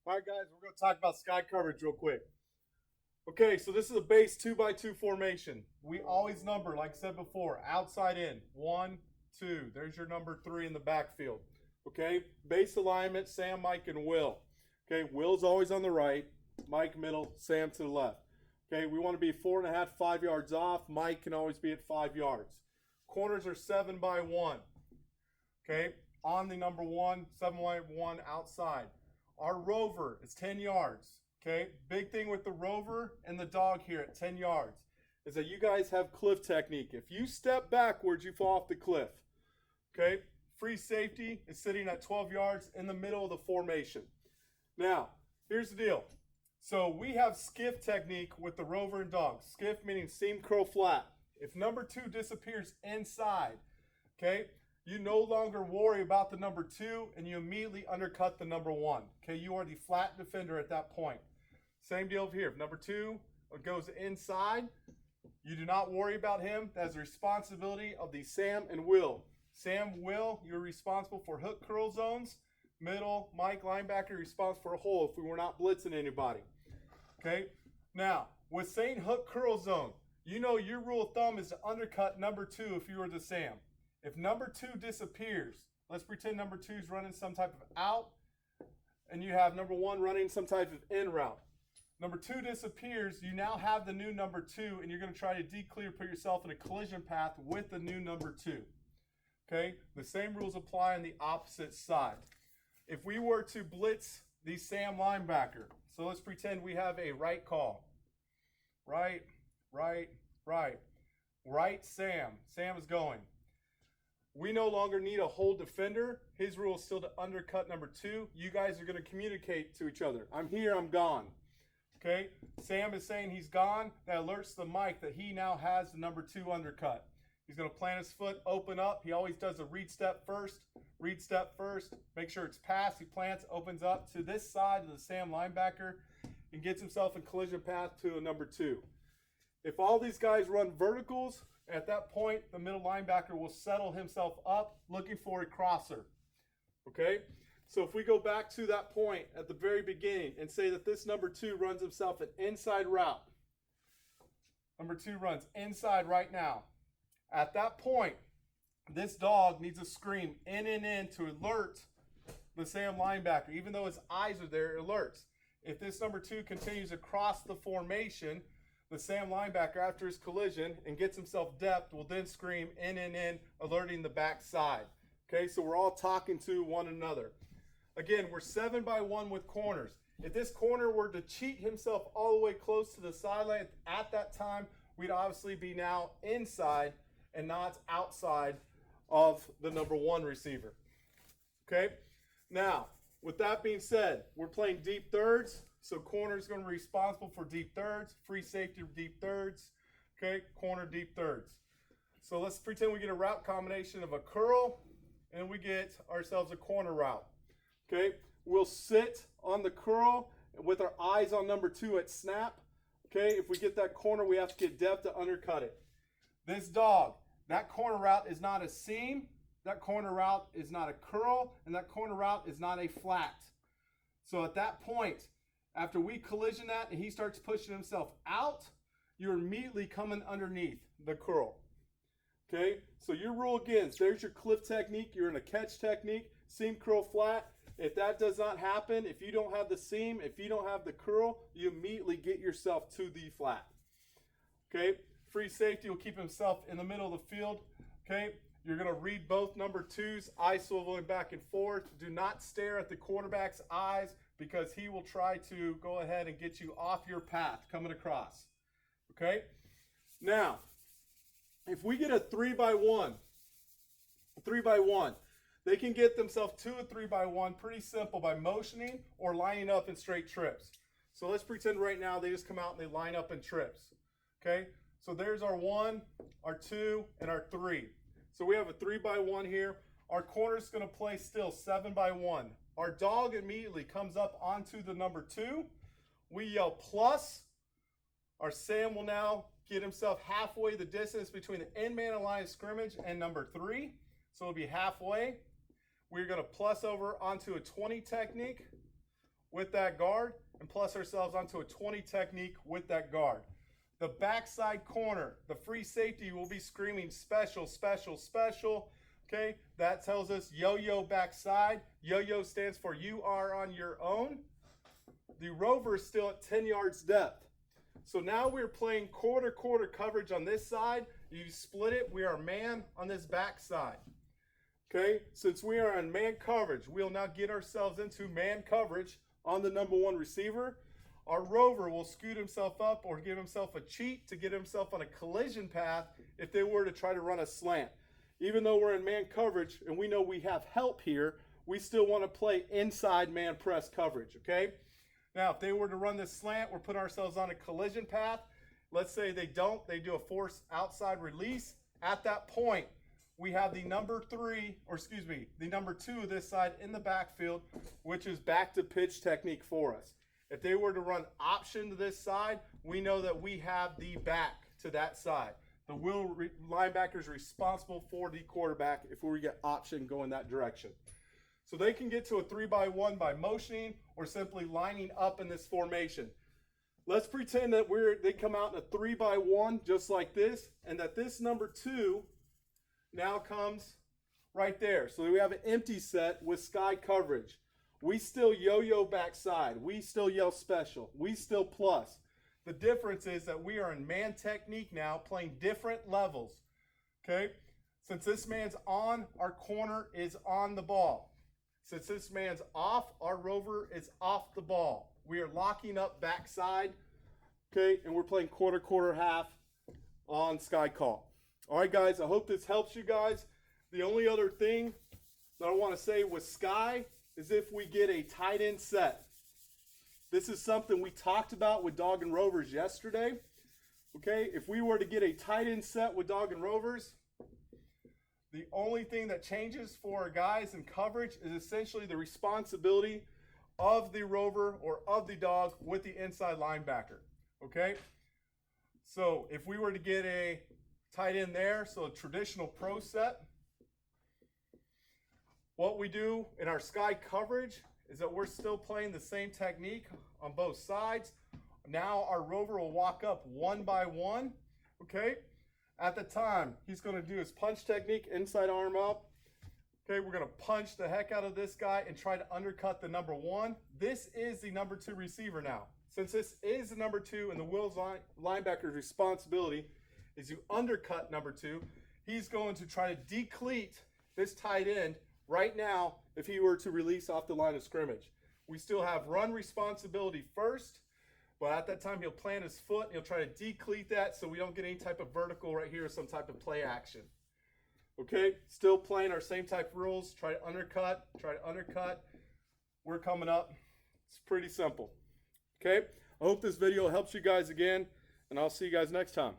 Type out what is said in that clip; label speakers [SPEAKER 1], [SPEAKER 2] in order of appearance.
[SPEAKER 1] All right, guys, we're going to talk about sky coverage real quick. Okay, so this is a base 2x2 formation. We always number, like I said before, outside in. 1, 2. There's your number 3 in the backfield. Okay, base alignment, Sam, Mike, and Will. Okay, Will's always on the right, Mike middle, Sam to the left. Okay, we want to be 4.5, 5 yards off. Mike can always be at 5 yards. Corners are 7x1. Okay, on the number 1, 7x1 outside. Our rover is 10 yards. Okay, big thing with the rover and the dog here at 10 yards is that you guys have cliff technique. If you step backwards, you fall off the cliff. Okay, free safety is sitting at 12 yards in the middle of the formation. Now, here's the deal. So we have skiff technique with the rover and dog. Skiff meaning seam curl flat. If number 2 disappears inside, okay, you no longer worry about the number 2 and you immediately undercut the number 1. Okay, you are the flat defender at that point. Same deal here. If number 2 goes inside, you do not worry about him. That's the responsibility of the Sam and Will. Sam, Will, you're responsible for hook curl zones. Middle, Mike, linebacker, responsible for a hole if we were not blitzing anybody. Okay, now with saying hook curl zone, you know your rule of thumb is to undercut number 2 if you were the Sam. If number 2 disappears, let's pretend number 2 is running some type of out and you have number 1 running some type of in route. Number 2 disappears, you now have the new number 2 and you're going to try to declear, put yourself in a collision path with the new number 2. Okay, the same rules apply on the opposite side. If we were to blitz the Sam linebacker, so let's pretend we have a right call. Right, Sam. Sam is going. We no longer need a whole defender. His rule is still to undercut number 2. You guys are going to communicate to each other. I'm here, I'm gone. Okay, Sam is saying he's gone. That alerts the Mike that he now has the number 2 undercut. He's going to plant his foot, open up. He always does a read step first. Make sure it's passed. He plants, opens up to this side of the Sam linebacker and gets himself in collision path to a number 2. If all these guys run verticals, at that point, the middle linebacker will settle himself up looking for a crosser. Okay? So if we go back to that point at the very beginning and say that this number 2 runs himself an inside route. Number 2 runs inside right now. At that point, this dog needs to scream in to alert the Sam linebacker. Even though his eyes are there, it alerts. If this number 2 continues across the formation, the Sam linebacker, after his collision and gets himself depth, will then scream in, alerting the back side. Okay, so we're all talking to one another. Again, we're 7x1 with corners. If this corner were to cheat himself all the way close to the sideline at that time, we'd obviously be now inside and not outside of the number 1 receiver. Okay, now with that being said, we're playing deep thirds. So corner is going to be responsible for deep thirds, free safety deep thirds, okay, corner deep thirds. So let's pretend we get a route combination of a curl and we get ourselves a corner route. Okay, we'll sit on the curl with our eyes on number 2 at snap. Okay, if we get that corner, we have to get depth to undercut it. This dog, that corner route is not a seam, that corner route is not a curl, and that corner route is not a flat. So at that point, after we collision that and he starts pushing himself out, you're immediately coming underneath the curl. Okay, so your rule again, there's your cliff technique. You're in a catch technique, seam curl flat. If that does not happen, if you don't have the seam, if you don't have the curl, you immediately get yourself to the flat. Okay, free safety will keep himself in the middle of the field. Okay, you're going to read both number 2s, eyes swiveling back and forth. Do not stare at the quarterback's eyes because he will try to go ahead and get you off your path coming across. Okay, now if we get a 3x1, they can get themselves to a 3x1 pretty simple by motioning or lining up in straight trips. So let's pretend right now they just come out and they line up in trips. Okay, so there's our 1, our 2, and our 3. So we have a 3x1 here. Our corner is going to play still 7x1. Our dog immediately comes up onto the number 2. We yell plus. Our Sam will now get himself halfway the distance between the end man and line of scrimmage and number 3. So it'll be halfway. We're going to plus over onto a 20 technique. with that guard and plus ourselves onto a 20 technique with that guard. The backside corner, the free safety will be screaming special, special, special. Okay, that tells us yo-yo backside. Yo-yo stands for you are on your own. The rover is still at 10 yards depth. So now we're playing quarter coverage on this side. You split it, we are man on this back side. Okay, since we are on man coverage, we'll now get ourselves into man coverage on the number 1 receiver. Our rover will scoot himself up or give himself a cheat to get himself on a collision path if they were to try to run a slant. Even though we're in man coverage and we know we have help here, we still want to play inside man press coverage, okay? Now, if they were to run this slant, we're putting ourselves on a collision path. Let's say they don't, they do a force outside release. At that point, we have the number 2 this side in the backfield, which is back to pitch technique for us. If they were to run option to this side, we know that we have the back to that side. The linebacker is responsible for the quarterback if we get option going that direction. So they can get to a 3-by-1 by motioning or simply lining up in this formation. Let's pretend that they come out in a 3-by-1 just like this, and that this number 2 now comes right there. So we have an empty set with sky coverage. We still yo-yo backside. We still yell special. We still plus. The difference is that we are in man technique now, playing different levels. Okay? Since this man's on, our corner is on the ball. Since this man's off, our rover is off the ball. We are locking up backside, okay, and we're playing quarter, half on sky call. All right, guys, I hope this helps you guys. The only other thing that I want to say with sky is if we get a tight end set. This is something we talked about with dog and rovers yesterday. Okay, if we were to get a tight end set with dog and rovers, the only thing that changes for guys in coverage is essentially the responsibility of the rover or of the dog with the inside linebacker. Okay, so if we were to get a tight end there, so a traditional pro set, what we do in our sky coverage is that we're still playing the same technique on both sides. Now our rover will walk up 1-by-1, okay? At the time, he's going to do his punch technique, inside arm up. Okay, we're going to punch the heck out of this guy and try to undercut the number 1. This is the number 2 receiver now. Since this is the number 2 and the Wills linebacker's responsibility is to undercut number 2, he's going to try to decleat this tight end right now if he were to release off the line of scrimmage. We still have run responsibility first, but at that time he'll plant his foot and he'll try to decleat that so we don't get any type of vertical right here or some type of play action. Okay, still playing our same type of rules. Try to undercut, We're coming up. It's pretty simple. Okay, I hope this video helps you guys again, and I'll see you guys next time.